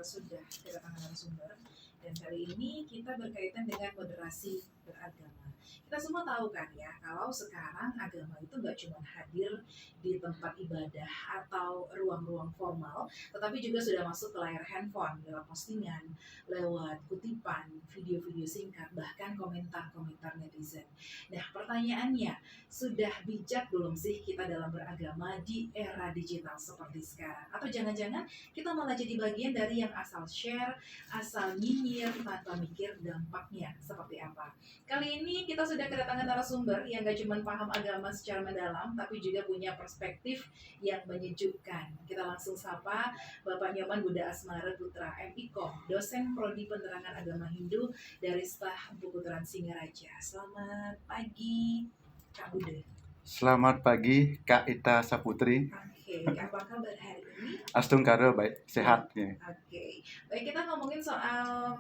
sudah kedatangan narasumber dan kali ini kita berkaitan dengan moderasi beragama. Kita semua tahu kan ya, kalau sekarang agama itu nggak cuma hadir di tempat ibadah atau ruang-ruang formal, tetapi juga sudah masuk ke layar handphone, lewat postingan, lewat kutipan, video-video singkat, bahkan komentar-komentar netizen. Nah, pertanyaannya, sudah bijak belum sih kita dalam beragama di era digital seperti sekarang? Atau jangan-jangan kita malah jadi bagian dari yang asal share, asal nyinyir tanpa mikir dampaknya seperti apa? Kali ini kita sudah kedatangan narasumber yang gak cuma paham agama secara mendalam, tapi juga punya perspektif yang menyejukkan. Kita langsung sapa Bapak Nyoman Buddha Asmara Putra MIKOM, dosen Prodi Penerangan Agama Hindu dari Staf Puputran Singaraja. Selamat pagi, Kak Buddha. Selamat pagi, Kak Ita Saputri. Oke, apa kabar hari ini? Astungkara baik, sehat ya. Oke, baik, kita ngomongin soal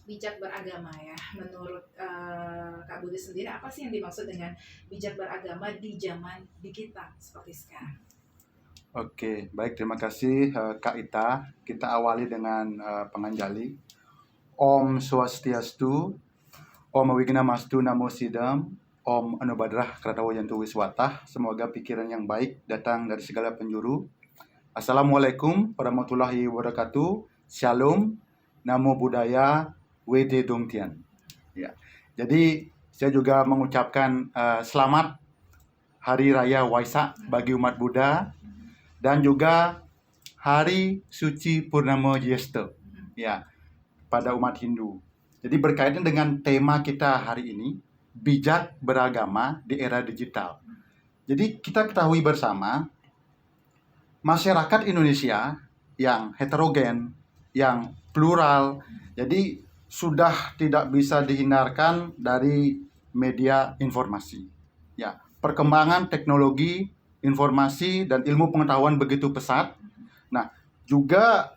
bijak beragama ya. Menurut Kak Budi sendiri, apa sih yang dimaksud dengan bijak beragama di zaman digital seperti sekarang? Oke, baik, terima kasih Kak Ita. Kita awali dengan penganjali. Om Swastiastu, Om Wignamastu Namo Sidam, Om Anubadrah Kratawo Yantu Wiswatah. Semoga pikiran yang baik datang dari segala penjuru. Assalamualaikum warahmatullahi wabarakatuh. Shalom, Namo Buddhaya, Wede Dongtian. Ya, jadi saya juga mengucapkan selamat Hari Raya Waisak bagi umat Buddha dan juga Hari Suci Purnama Jesta ya pada umat Hindu. Jadi berkaitan dengan tema kita hari ini, bijak beragama di era digital. Jadi kita ketahui bersama masyarakat Indonesia yang heterogen, yang plural, jadi sudah tidak bisa dihindarkan dari media informasi. Ya, perkembangan teknologi, informasi dan ilmu pengetahuan begitu pesat. Nah, juga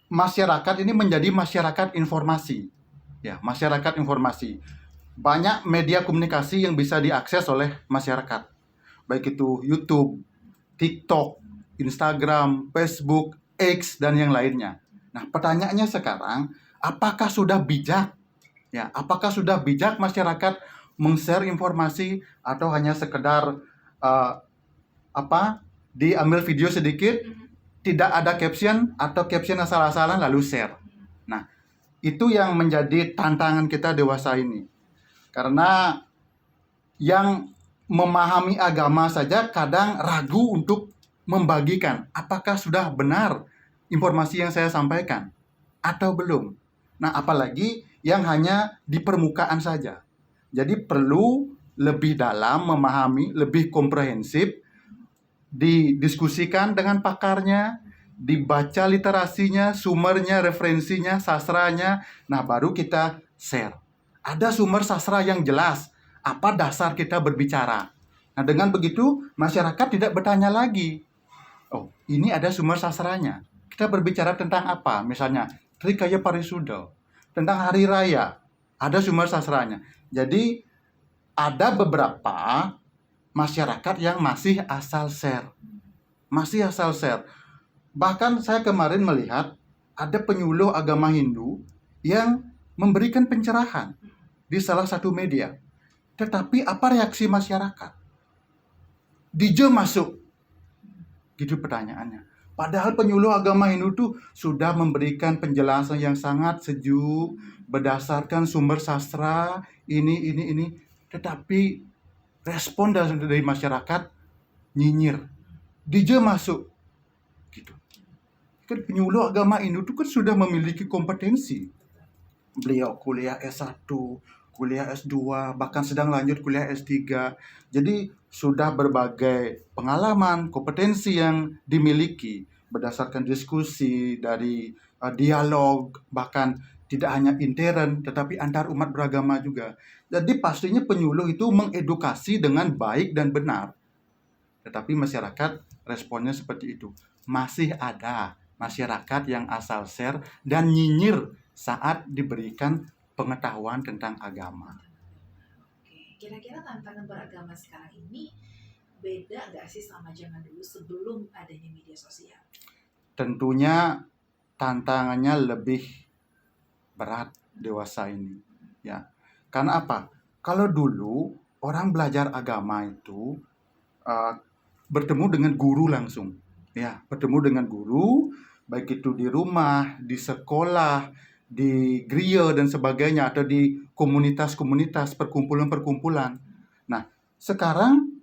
masyarakat ini menjadi masyarakat informasi. Ya, masyarakat informasi. Banyak media komunikasi yang bisa diakses oleh masyarakat. Baik itu YouTube, TikTok, Instagram, Facebook, X dan yang lainnya. Nah, pertanyaannya sekarang, apakah sudah bijak? Ya, apakah sudah bijak masyarakat meng-share informasi atau hanya sekedar diambil video sedikit, tidak ada caption atau caption asal-asalan lalu share. Nah, itu yang menjadi tantangan kita dewasa ini. Karena yang memahami agama saja kadang ragu untuk membagikan apakah sudah benar informasi yang saya sampaikan atau belum. Nah, apalagi yang hanya di permukaan saja. Jadi perlu lebih dalam memahami, lebih komprehensif, didiskusikan dengan pakarnya, dibaca literasinya, sumbernya, referensinya, sastranya. Nah, baru kita share. Ada sumber sastra yang jelas, apa dasar kita berbicara. Nah, dengan begitu masyarakat tidak bertanya lagi. Oh, ini ada sumber sastranya. Kita berbicara tentang apa? Misalnya, Trikaya Parisuda, tentang hari raya, ada sumber sastranya. Jadi, ada beberapa masyarakat yang masih asal share. Masih asal share. Bahkan saya kemarin melihat ada penyuluh agama Hindu yang memberikan pencerahan di salah satu media. Tetapi apa reaksi masyarakat? DJ masuk. Gitu pertanyaannya. Padahal penyuluh agama Hindu itu sudah memberikan penjelasan yang sangat sejuk berdasarkan sumber sastra ini. Tetapi respon dari masyarakat nyinyir. DJ masuk. Gitu. Kan penyuluh agama Hindu itu kan sudah memiliki kompetensi. Beliau kuliah S1, kuliah S2, bahkan sedang lanjut kuliah S3. Jadi sudah berbagai pengalaman, kompetensi yang dimiliki berdasarkan diskusi, dari dialog, bahkan tidak hanya intern, tetapi antar umat beragama juga. Jadi pastinya penyuluh itu mengedukasi dengan baik dan benar. Tetapi masyarakat responnya seperti itu. Masih ada masyarakat yang asal share dan nyinyir saat diberikan pengetahuan tentang agama. Oke, kira-kira tantangan beragama sekarang ini beda nggak sih sama zaman dulu sebelum adanya media sosial? Tentunya tantangannya lebih berat dewasa ini. Ya, karena apa? Kalau dulu orang belajar agama itu uh, bertemu dengan guru langsung. Ya, bertemu dengan guru, baik itu di rumah, di sekolah, di gereja dan sebagainya, atau di komunitas-komunitas, perkumpulan-perkumpulan. Nah, sekarang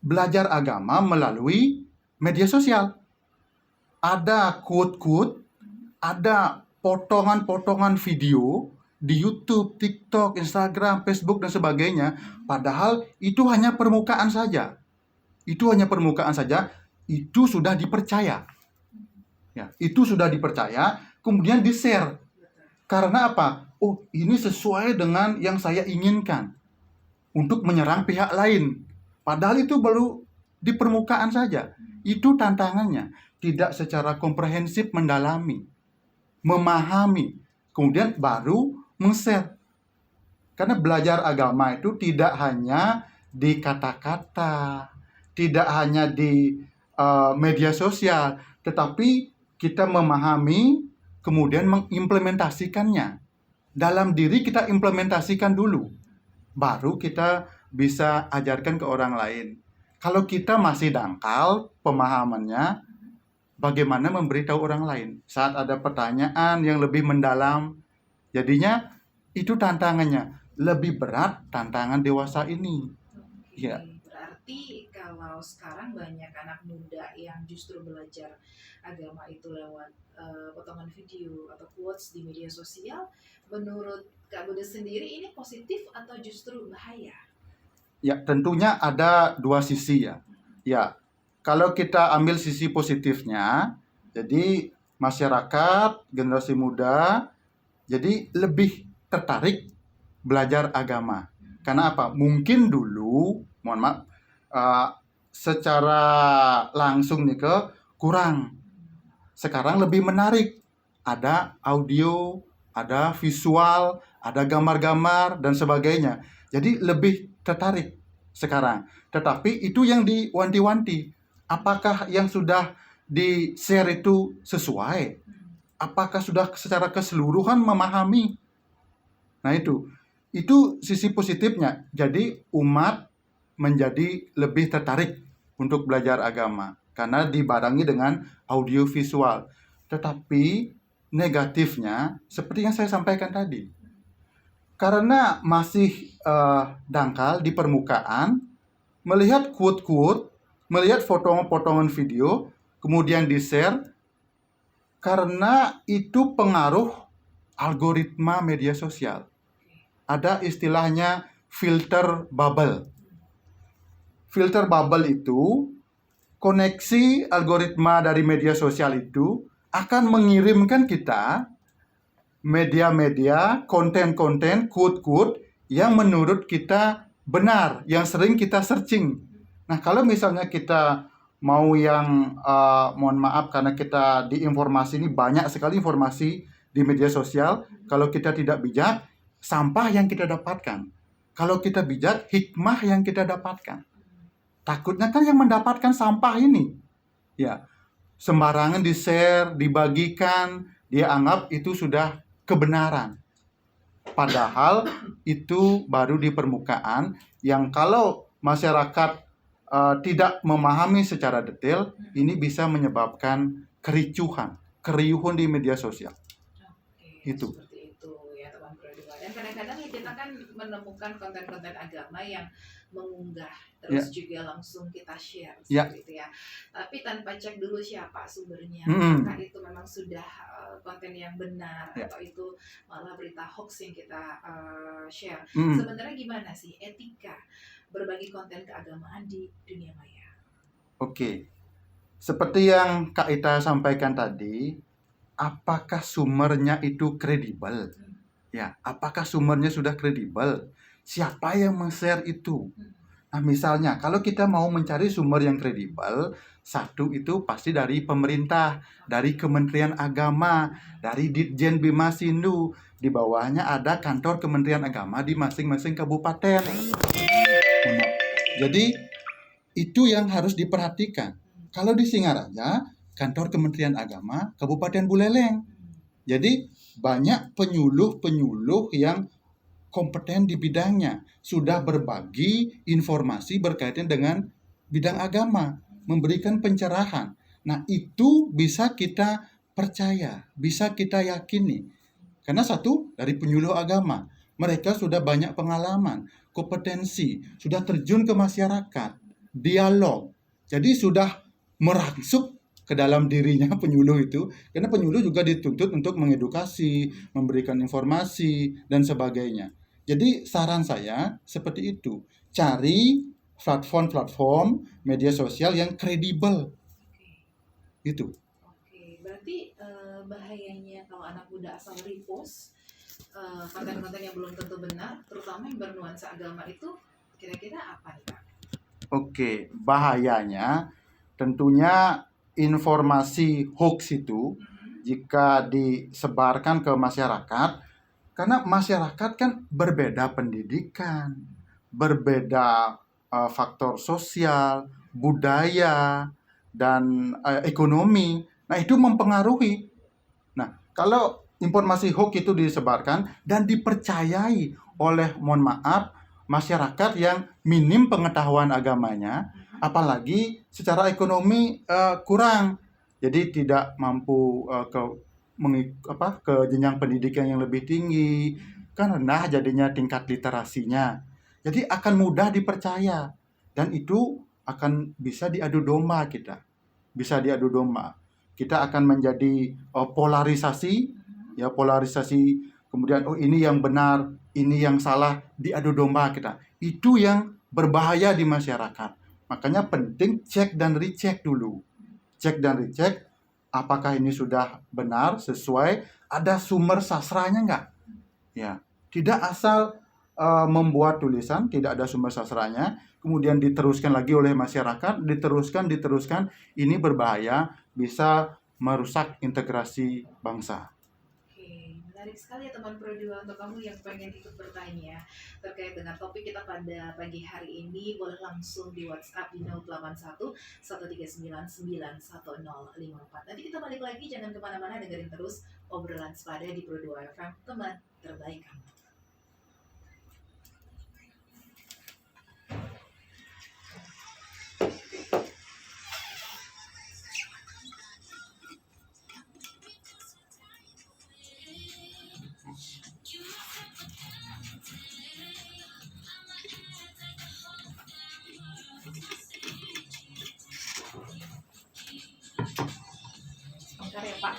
belajar agama melalui media sosial. Ada quote-quote, ada potongan-potongan video di YouTube, TikTok, Instagram, Facebook, dan sebagainya. Padahal itu hanya permukaan saja. Itu hanya permukaan saja. Itu sudah dipercaya. Ya, itu sudah dipercaya, kemudian di-share. Karena apa? Oh, ini sesuai dengan yang saya inginkan untuk menyerang pihak lain. Padahal itu baru di permukaan saja. Itu tantangannya. Tidak secara komprehensif mendalami, memahami, kemudian baru meng-share. Karena belajar agama itu tidak hanya di kata-kata, tidak hanya di media sosial, tetapi kita memahami, kemudian mengimplementasikannya. Dalam diri kita implementasikan dulu, baru kita bisa ajarkan ke orang lain. Kalau kita masih dangkal pemahamannya, bagaimana memberitahu orang lain saat ada pertanyaan yang lebih mendalam? Jadinya itu tantangannya lebih berat, tantangan dewasa ini. Oke, Ya. berarti kalau sekarang banyak anak muda yang justru belajar agama itu lewat potongan video atau quotes di media sosial, menurut Kak Bude sendiri ini positif atau justru bahaya? Ya, tentunya ada dua sisi ya. Ya, kalau kita ambil sisi positifnya, jadi masyarakat, generasi muda, jadi lebih tertarik belajar agama. Karena apa? Mungkin dulu, mohon maaf, uh, secara langsung nih kurang. Sekarang lebih menarik. Ada audio, ada visual, ada gambar-gambar, dan sebagainya. Jadi lebih tertarik sekarang. Tetapi itu yang diwanti-wanti. Apakah yang sudah di-share itu sesuai? Apakah sudah secara keseluruhan memahami? Nah itu sisi positifnya. Jadi umat menjadi lebih tertarik untuk belajar agama karena dibarengi dengan audio visual. Tetapi negatifnya seperti yang saya sampaikan tadi, karena masih dangkal di permukaan, melihat quote-quote, melihat potongan-potongan video, kemudian di-share, karena itu pengaruh algoritma media sosial. Ada istilahnya filter bubble. Filter bubble itu koneksi algoritma dari media sosial itu akan mengirimkan kita media-media, konten-konten, quote-quote yang menurut kita benar, yang sering kita searching. Nah, kalau misalnya kita mau yang, mohon maaf karena kita di informasi ini banyak sekali informasi di media sosial, kalau kita tidak bijak, sampah yang kita dapatkan. Kalau kita bijak, hikmah yang kita dapatkan. Takutnya kan yang mendapatkan sampah ini, ya, sembarangan di-share, dibagikan, dia anggap itu sudah kebenaran. Padahal itu baru di permukaan yang kalau masyarakat tidak memahami secara detail, ini bisa menyebabkan kericuhan, keriuhan di media sosial. Oke, Itu. seperti itu ya teman Prodima. Dan kadang-kadang ya kita kan menemukan konten-konten agama yang mengunggah terus juga langsung kita share seperti itu ya. Tapi tanpa cek dulu siapa sumbernya, apakah itu memang sudah konten yang benar atau itu malah berita hoax yang kita share. Sebenarnya gimana sih etika berbagi konten keagamaan di dunia maya? Oke. Seperti yang Kak Ita sampaikan tadi, apakah sumbernya itu kredibel? Ya, apakah sumbernya sudah kredibel? Siapa yang men-share itu? Nah, misalnya kalau kita mau mencari sumber yang kredibel, satu itu pasti dari pemerintah, dari Kementerian Agama, dari Ditjen Bima Sindu. Di bawahnya ada kantor Kementerian Agama di masing-masing kabupaten. Jadi itu yang harus diperhatikan. Kalau di Singaraja, kantor Kementerian Agama Kabupaten Buleleng. Jadi banyak penyuluh-penyuluh yang kompeten di bidangnya, sudah berbagi informasi berkaitan dengan bidang agama, memberikan pencerahan. Nah, itu bisa kita percaya, bisa kita yakini. Karena satu, dari penyuluh agama, mereka sudah banyak pengalaman, kompetensi, sudah terjun ke masyarakat, dialog. Jadi sudah merasuk ke dalam dirinya penyuluh itu, karena penyuluh juga dituntut untuk mengedukasi, memberikan informasi, dan sebagainya. Jadi saran saya seperti itu, cari platform-platform media sosial yang kredibel, gitu. Oke, berarti bahayanya kalau anak muda asal repost konten-konten yang belum tentu benar, terutama yang bernuansa agama itu, kira-kira apa nih Kak? Oke, bahayanya tentunya informasi hoax itu jika disebarkan ke masyarakat, karena masyarakat kan berbeda pendidikan, berbeda faktor sosial, budaya, dan ekonomi. Nah, itu mempengaruhi. Nah, kalau informasi hoax itu disebarkan dan dipercayai oleh, mohon maaf, masyarakat yang minim pengetahuan agamanya, apalagi secara ekonomi kurang, jadi tidak mampu ke jenjang pendidikan yang lebih tinggi, kan rendah jadinya tingkat literasinya. Jadi akan mudah dipercaya dan itu akan bisa diadu domba kita. Bisa diadu domba. Kita akan menjadi polarisasi, ya polarisasi, kemudian oh ini yang benar, ini yang salah, diadu domba kita. Itu yang berbahaya di masyarakat. Makanya penting cek dan recheck dulu. Cek dan recheck apakah ini sudah benar, sesuai, ada sumber sastranya nggak? Ya, tidak asal membuat tulisan, tidak ada sumber sastranya, kemudian diteruskan lagi oleh masyarakat, diteruskan, ini berbahaya, bisa merusak integrasi bangsa. Oke, menarik sekali ya teman Pro 2 untuk kamu yang pengen ikut bertanya terkait dengan topik kita pada pagi hari ini. Boleh langsung di WhatsApp di 081 139 91054. Nanti kita balik lagi, jangan kemana-mana, dengerin terus obrolan sepada di Pro 2 FM, teman terbaik kamu. Bentar ya Pak.